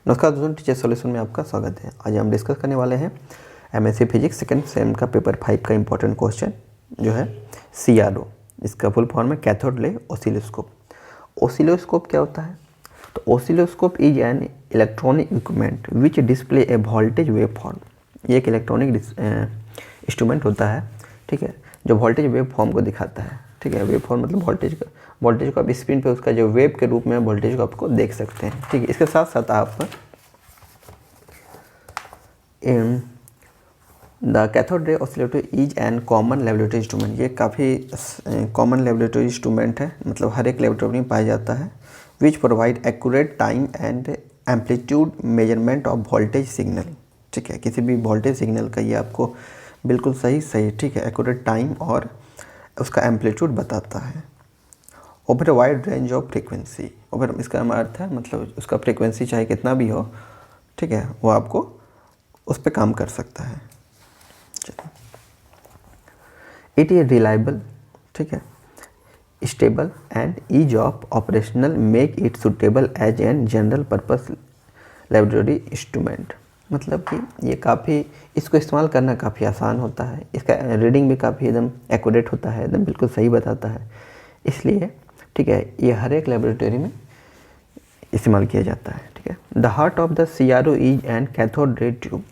नमस्कार दोस्तों, teacher solution में आपका स्वागत है। आज हम डिस्कस करने वाले हैं एमएससी फिजिक्स सेकंड सेम का पेपर 5 का इंपॉर्टेंट क्वेश्चन जो है CRO। इसका फुल फॉर्म है कैथोड रे ऑसिलोस्कोप। ऑसिलोस्कोप क्या होता है? तो oscilloscope is an electronic equipment which display A voltage wave form. ये एक इलेक्ट्रॉनिक इंस्ट्रूमेंट होता है, ठीक है, जो वोल्टेज वेव फॉर्म को दिखाता है। ठीक है, वेव फॉर्म मतलब वोल्टेज को आप स्क्रीन पे उसका जो वेव के रूप में वोल्टेज को आपको देख सकते हैं। ठीक है, इसके साथ साथ आप द कैथोड रे oscillator is an common laboratory instrument. ये काफ़ी कॉमन लेबोरेटरी इंस्ट्रूमेंट है, मतलब हर एक लेबोरेटरी में पाया जाता है। Which provide accurate time and amplitude measurement of voltage signal. ठीक है, किसी भी वोल्टेज सिग्नल का ये आपको बिल्कुल सही ठीक है एक्यूरेट टाइम और उसका एम्पलीट्यूड बताता है। Over wide range of frequency. Over इसका अर्थ है मतलब उसका फ्रीक्वेंसी चाहे कितना भी हो, ठीक है, वो आपको उस पर काम कर सकता है। इट इज रिलायबल, ठीक है, stable and ease of operational make it suitable as a general purpose laboratory instrument. मतलब कि ये काफ़ी, इसको इस्तेमाल करना काफ़ी आसान होता है। इसका रीडिंग भी काफ़ी एकदम एक्यूरेट होता है, एकदम बिल्कुल सही बताता है। इसलिए ठीक है, ये हर एक लेबोरेटरी में इस्तेमाल किया जाता है। ठीक है, the heart of the CRO is an cathode ray tube.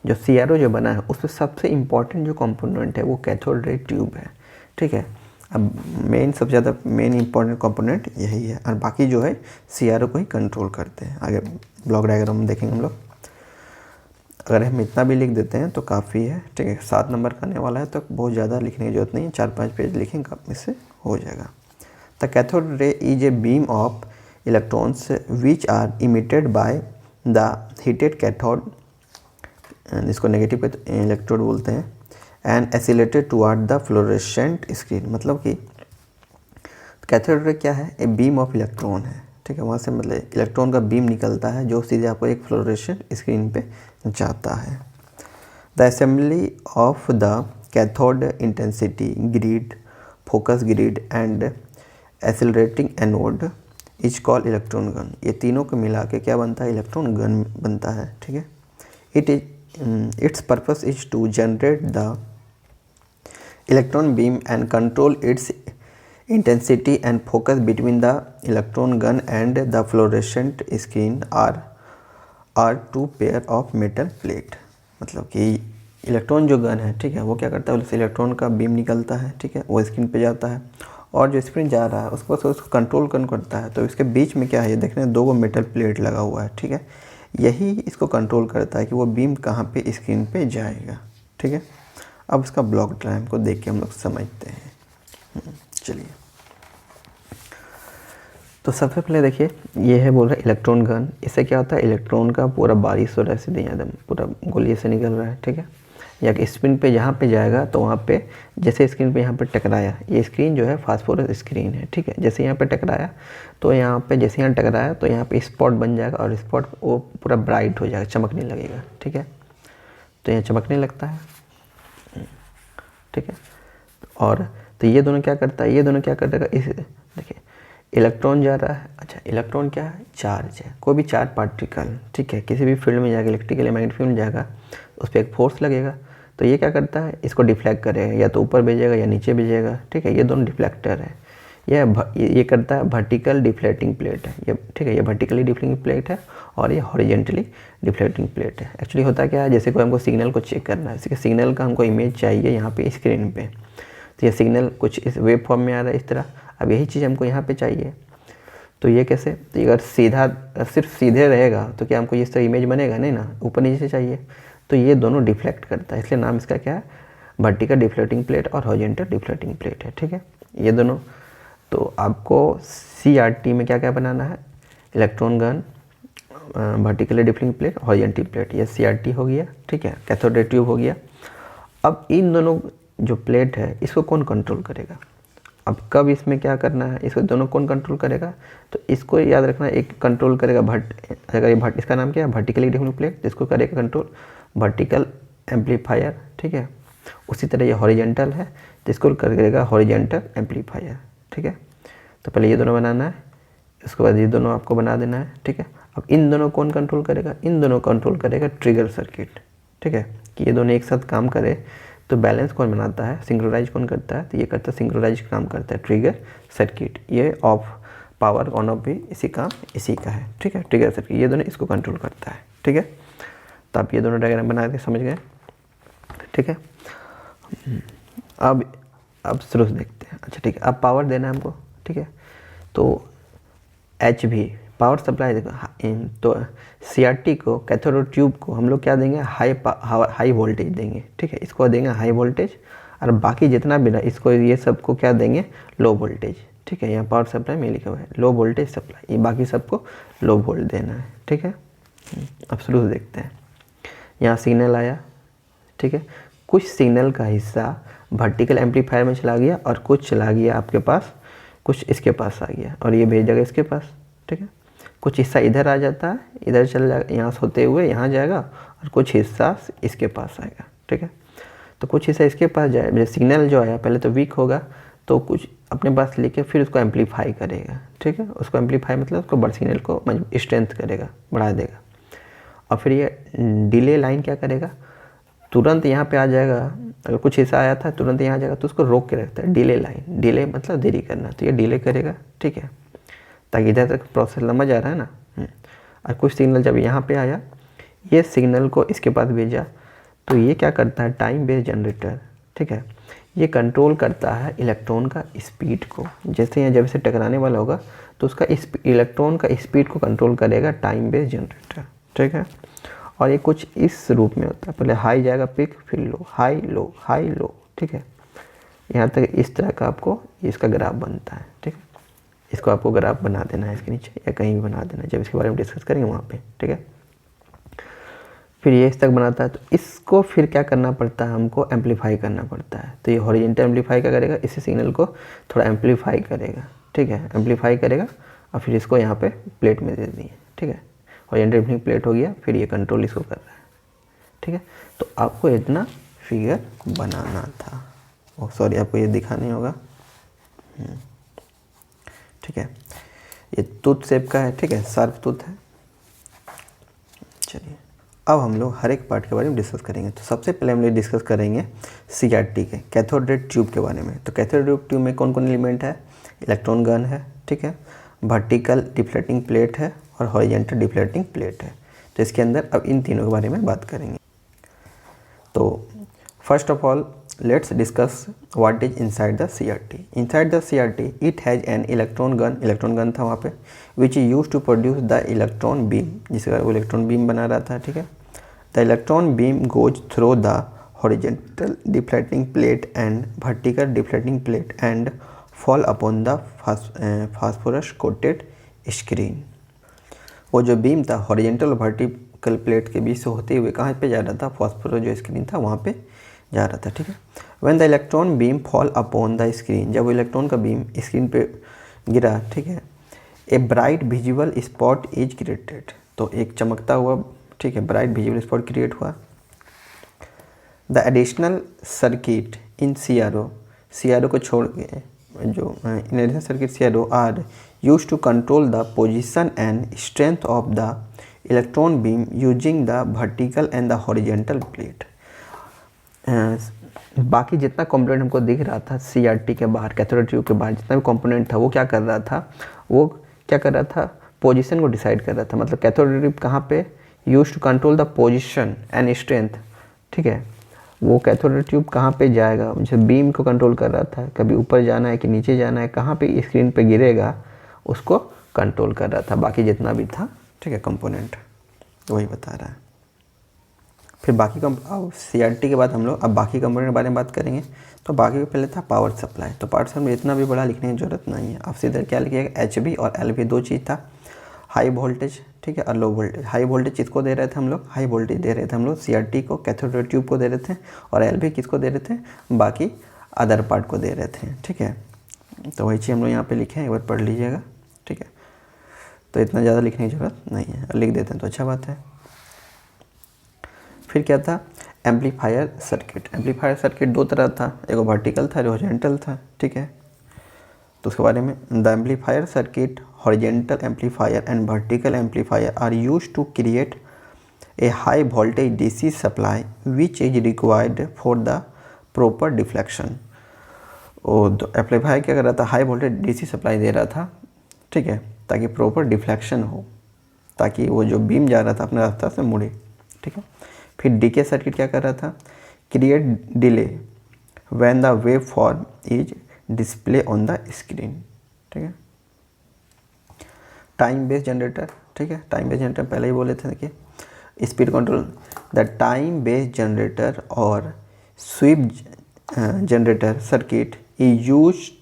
जो CRO जो बना है उसमें सबसे इम्पॉर्टेंट जो कंपोनेंट है वो कैथोड रे ट्यूब है। ठीक है, अब सबसे ज़्यादा मेन इंपॉर्टेंट कंपोनेंट यही है, और बाकी जो है CRO को ही कंट्रोल करते हैं। आगे ब्लॉक डायग्राम में देखेंगे हम लोग। अगर हम इतना भी लिख देते हैं तो काफ़ी है। ठीक है, 7 नंबर का आने वाला है तो बहुत ज़्यादा लिखने की जरूरत नहीं है, 4-5 पेज लिखेंगे इससे हो जाएगा। The cathode ray is a beam of electrons which are emitted by the heated cathode, इसको नेगेटिव इलेक्ट्रोड बोलते हैं, and accelerated toward the fluorescent screen. मतलब कि कैथोड रे क्या है? ए बीम ऑफ इलेक्ट्रॉन है। ठीक है, वहाँ से मतलब इलेक्ट्रॉन का बीम निकलता है जो सीधे आपको एक फ्लोरेसेंट स्क्रीन पे जाता है। The assembly of the cathode intensity grid, focus grid and accelerating anode is called electron gun. ये तीनों को मिला के क्या बनता है? इलेक्ट्रॉन गन बनता है। ठीक है, its purpose is to generate the electron beam and control its intensity and focus between the electron gun and the fluorescent screen are two pair of metal plate। मतलब कि इलेक्ट्रॉन जो gun है, ठीक है, वो क्या करता है? उससे इलेक्ट्रॉन का बीम निकलता है, ठीक है, वो स्क्रीन पे जाता है, और जो स्क्रीन जा रहा है उसको कंट्रोल करता है। तो इसके बीच में क्या है? ये देखने 2 मेटल प्लेट लगा हुआ है। ठीक है, यही इसको कंट्रोल करता है कि वो बीम कहाँ पे स्क्रीन पे जाएगा। ठीक है, अब इसका ब्लॉक डायग्राम को देख के हम लोग समझते हैं। चलिए, तो सबसे पहले देखिए, ये है बोल रहा है इलेक्ट्रॉन गन। इससे क्या होता है? इलेक्ट्रॉन का पूरा बारिश हो रहा है, सीधे एकदम पूरा गोली से निकल रहा है। ठीक है, या कि स्क्रीन पे जहाँ पे जाएगा तो वहाँ पे जैसे स्क्रीन पे यहाँ पे टकराया, ये स्क्रीन जो है फास्फोरस स्क्रीन है। ठीक है, जैसे यहाँ पे टकराया तो यहाँ पे जैसे यहाँ टकराया तो यहाँ पे स्पॉट बन जाएगा, और स्पॉट वो पूरा ब्राइट हो जाएगा, चमकने लगेगा। ठीक है, तो यहाँ चमकने लगता है। ठीक है, और तो ये दोनों क्या करता है? ये दोनों क्या कर देगा? इस देखिए, इलेक्ट्रॉन जा रहा है। अच्छा, इलेक्ट्रॉन क्या है? चार्ज है, कोई भी चार्ज पार्टिकल। ठीक है, किसी भी फील्ड में जाएगा, इलेक्ट्रिकल या मैग्नेटिक फील्ड में जाएगा, उस पर एक फोर्स लगेगा, तो ये क्या करता है? इसको डिफ्लेक्ट करेगा, या तो ऊपर भेजेगा या नीचे भेजेगा। ठीक है, ये दोनों डिफ्लेक्टर है। ये करता है वर्टिकल डिफ्लेक्टिंग प्लेट है ये। ठीक है, ये वर्टिकली डिफ्लेक्टिंग प्लेट है और ये हॉरिजेंटली डिफ्लेक्टिंग प्लेट है। एक्चुअली होता क्या है? जैसे कोई हमको सिग्नल को चेक करना है, इसके सिग्नल का हमको इमेज चाहिए यहाँ पे स्क्रीन पे, तो ये सिग्नल कुछ इस वेव फॉर्म में आ रहा है इस तरह। अब यही चीज़ हमको यहाँ पे चाहिए, तो ये कैसे? तो अगर सिर्फ सीधे रहेगा तो क्या हमको इस तरह इमेज बनेगा? नहीं ना, ऊपर नीचे से चाहिए। तो ये दोनों डिफ्लेक्ट करता है, इसलिए नाम इसका क्या है? वर्टिकल डिफ्लेक्टिंग प्लेट और हॉरिजॉन्टल डिफ्लेक्टिंग प्लेट है। ठीक है, ये दोनों। तो आपको CRT में क्या क्या बनाना है? Electron gun, vertical deflecting plate, horizontal plate, ये CRT हो गया। ठीक है, कैथोड रे ट्यूब हो गया। अब इन दोनों जो प्लेट है इसको कौन कंट्रोल करेगा? अब कब इसमें क्या करना है? इसको दोनों कौन कंट्रोल करेगा? तो इसको याद रखना, एक कंट्रोल करेगा अगर ये इसका नाम क्या है? वर्टिकली डिफ्लेक्टिंग प्लेट, जिसको करेगा कंट्रोल वर्टिकल एम्पलीफायर। ठीक है, उसी तरह ये हॉरिजेंटल है, जिसको करेगा हॉरिजेंटल एम्पलीफायर। ठीक है, तो पहले ये दोनों बनाना है, उसके बाद ये दोनों आपको बना देना है। ठीक है, अब इन दोनों कौन कंट्रोल करेगा, इन दोनों कंट्रोल करेगा ट्रिगर सर्किट, ठीक है, कि ये दोनों एक साथ काम करे तो बैलेंस कौन बनाता है, सिंक्रोनाइज कौन करता है, तो ये करता है सिंक्रोनाइज काम करता है ट्रिगर सर्किट। ये ऑफ पावर ऑन ऑफ भी इसी काम इसी का है, ठीक है, ट्रिगर सर्किट ये दोनों इसको कंट्रोल करता है, ठीक है। तो आप ये दोनों डायग्राम बना के समझ गए, ठीक है। अब शुरू से देखते हैं। अच्छा ठीक है, अब पावर देना है हमको, ठीक है, तो एच भी पावर सप्लाई देखो, तो CRT को कैथोड ट्यूब को हम लोग क्या देंगे, हाई वोल्टेज देंगे, ठीक है, इसको देंगे हाई वोल्टेज, और बाकी जितना भी ना इसको ये सबको क्या देंगे, लो वोल्टेज, ठीक है। यहाँ पावर सप्लाई में लिखा हुआ है लो वोल्टेज सप्लाई, ये बाकी सबको लो वोल्ट देना है, ठीक है। अब शुरू से देखते हैं। यहाँ सिग्नल आया, ठीक है, कुछ सिग्नल का हिस्सा वर्टिकल एम्पलीफायर में चला गया और कुछ चला गया आपके पास, कुछ इसके पास आ गया और ये भेज जाएगा इसके पास, ठीक है। कुछ हिस्सा इधर आ जाता है, इधर चल जाएगा, यहाँ से होते हुए यहाँ जाएगा, और कुछ हिस्सा इसके पास आएगा, ठीक है। तो कुछ हिस्सा इसके पास जाए, सिग्नल जो आया पहले तो वीक होगा, तो कुछ अपने पास लेके फिर उसको एम्पलीफाई करेगा, ठीक है। उसको एम्पलीफाई मतलब उसको बड़ सिग्नल को स्ट्रेंथ करेगा, बढ़ा देगा, और फिर ये डिले लाइन क्या करेगा, तुरंत यहाँ पे आ जाएगा, अगर कुछ हिस्सा आया था तुरंत यहाँ आ जाएगा तो उसको रोक के रखता है, डिले लाइन, डिले मतलब देरी करना, तो ये डिले करेगा, ठीक है, ताकि इधर तक प्रोसेस लंबा जा रहा है ना। और कुछ सिग्नल जब यहाँ पे आया, ये सिग्नल को इसके पास भेजा, तो ये क्या करता है, टाइम बेस्ड जनरेटर, ठीक है, ये कंट्रोल करता है इलेक्ट्रॉन का स्पीड को। जैसे यहाँ जब इसे टकराने वाला होगा तो उसका इलेक्ट्रॉन का स्पीड को कंट्रोल करेगा टाइम बेस्ड जनरेटर, ठीक है। और ये कुछ इस रूप में होता है, पहले हाई जाएगा पिक, फिर लो, हाई लो, हाई लो, ठीक है। यहाँ तक इस तरह का आपको इसका ग्राफ बनता है, ठीक है। इसको आपको ग्राफ बना देना है इसके नीचे या कहीं भी बना देना है, जब इसके बारे में डिस्कस करेंगे वहाँ पे, ठीक है। फिर ये इस तक बनाता है, तो इसको फिर क्या करना पड़ता है, हमको एम्पलीफाई करना पड़ता है। तो ये हॉरिजॉन्टल एम्पलीफाई क्या करेगा, इसी सिग्नल को थोड़ा एम्पलीफाई करेगा, ठीक है, एम्पलीफाई करेगा, और फिर इसको यहाँ पे प्लेट में दे दिए, ठीक है, हॉरिजॉन्टल एम्पलीफाई प्लेट हो गया, फिर ये कंट्रोल इसको कर रहा है, ठीक है। तो आपको इतना फिगर बनाना था, ओह सॉरी, आपको ये दिखाने होगा, ठीक है। ये टूथ शेप का है, ठीक है, शार्प टूथ है। चलिए अब हम लोग हर एक पार्ट के बारे में डिस्कस करेंगे। तो सबसे पहले हम लोग डिस्कस करेंगे CRT के कैथोड रे ट्यूब के बारे में। तो कैथोड रे ट्यूब में कौन कौन एलिमेंट है, इलेक्ट्रॉन गन है, ठीक है, वर्टिकल डिफ्लेक्टिंग प्लेट है और हॉरिजॉन्टल डिफ्लेक्टिंग प्लेट है। तो इसके अंदर अब इन तीनों के बारे में बात करेंगे। तो first of all let's discuss what is inside the CRT. Inside the CRT it has an electron gun था वहाँ पे, which is used to produce the electron beam, जिसका वो इलेक्ट्रॉन बीम बना रहा था, ठीक है। The electron beam goes through the horizontal deflecting plate and vertical deflecting plate and fall upon the phosphorus coated screen. वो जो बीम था हॉरिजॉन्टल और वर्टिकल प्लेट के बीच से होते हुए कहाँ पे जा रहा था, फॉस्फोरस जो स्क्रीन था वहाँ पे जा रहा था, ठीक है। When the electron beam fall upon the screen, जब वो इलेक्ट्रॉन का बीम स्क्रीन पे गिरा, ठीक है, a bright visible spot is created, तो एक चमकता हुआ, ठीक है, ब्राइट विजिबल स्पॉट क्रिएट हुआ। The additional circuit in CRO को छोड़ के जो in additional circuit CRO are use to control the position and strength of the electron beam using the vertical and the horizontal plate. बाकी जितना component हमको दिख रहा था CRT के बाहर, कैथोड ट्यूब के बाहर जितना भी कंपोनेंट था वो क्या कर रहा था, पोजीशन को डिसाइड कर रहा था। मतलब कैथोड ट्यूब कहाँ पे use to control the position and strength, ठीक है, वो कैथोड ट्यूब कहाँ पे जाएगा, मुझे बीम को कंट्रोल कर रहा था, कभी ऊपर जाना है कि नीचे जाना है, कहाँ पे स्क्रीन पे गिरेगा उसको कंट्रोल कर रहा था। बाकी जितना भी था, ठीक है, कंपोनेंट वही बता रहा है। फिर बाकी अब CRT के बाद हम लोग अब बाकी कंपोनेंट के बारे में बात करेंगे। तो बाकी पहले था पावर सप्लाई। तो पावर सप्लाई में इतना भी बड़ा लिखने की जरूरत नहीं है, आप सीधे क्या लिखिएगा, HV और LV दो चीज़ था, हाई वोल्टेज, ठीक है, और लो वोल्टेज। हाई वोल्टेज किसको दे रहे थे हम लोग, हाई वोल्टेज दे रहे थे हम लोग CRT को, कैथोड रे ट्यूब को दे रहे थे, और LV किसको दे रहे थे, बाकी अदर पार्ट को दे रहे थे, ठीक है। तो वही चीज़ हम लोग यहाँ पे लिखे हैं, एक बार पढ़ लीजिएगा, ठीक है। तो इतना ज़्यादा लिखने की ज़रूरत नहीं है, लिख देते हैं तो अच्छा बात है। फिर क्या था, एम्पलीफायर सर्किट। एम्पलीफायर सर्किट दो तरह था, एक वर्टिकल था, हॉरिजॉन्टल था, ठीक है। तो उसके बारे में the amplifier circuit horizontal amplifier and vertical amplifier are used to create a high voltage DC supply which is required for the proper deflection। तो एम्पलीफायर क्या कर रहा था, हाई वोल्टेज डीसी सप्लाई दे रहा था, ठीक है, ताकि प्रॉपर डिफ्लेक्शन हो, ताकि वो जो बीम जा रहा था अपने रास्ता से मुड़े, ठीक है। फिर डीके सर्किट क्या कर रहा था, create delay when the wave form is display on the screen, ठीक है। टाइम बेस्ड जनरेटर, ठीक है, टाइम बेस्ड जनरेटर पहले ही बोले थे कि speed control, the time based generator और sweep generator circuit is used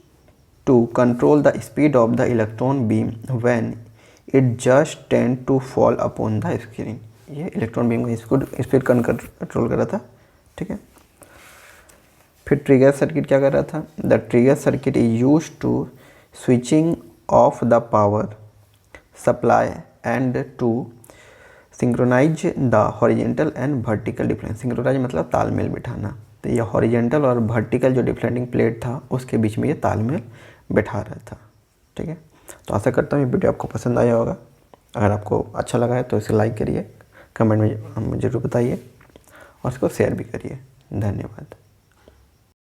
to control the speed of the electron beam when it just tend to fall upon the screen। ये electron beam का speed control कर रहा था, ठीक है। फिर trigger circuit क्या कर रहा था, the trigger circuit is use to switching off the power supply and to synchronize the horizontal and vertical difference. Synchronize मतलब तालमेल बिठाना, तो ये हॉरिजेंटल और वर्टिकल जो डिफ्लेक्टिंग प्लेट था उसके बीच में ये तालमेल बैठा रहा था, ठीक है। तो आशा करता हूँ ये वीडियो आपको पसंद आया होगा। अगर आपको अच्छा लगा है तो इसे लाइक करिए, कमेंट में मुझे ज़रूर बताइए और इसको शेयर भी करिए। धन्यवाद।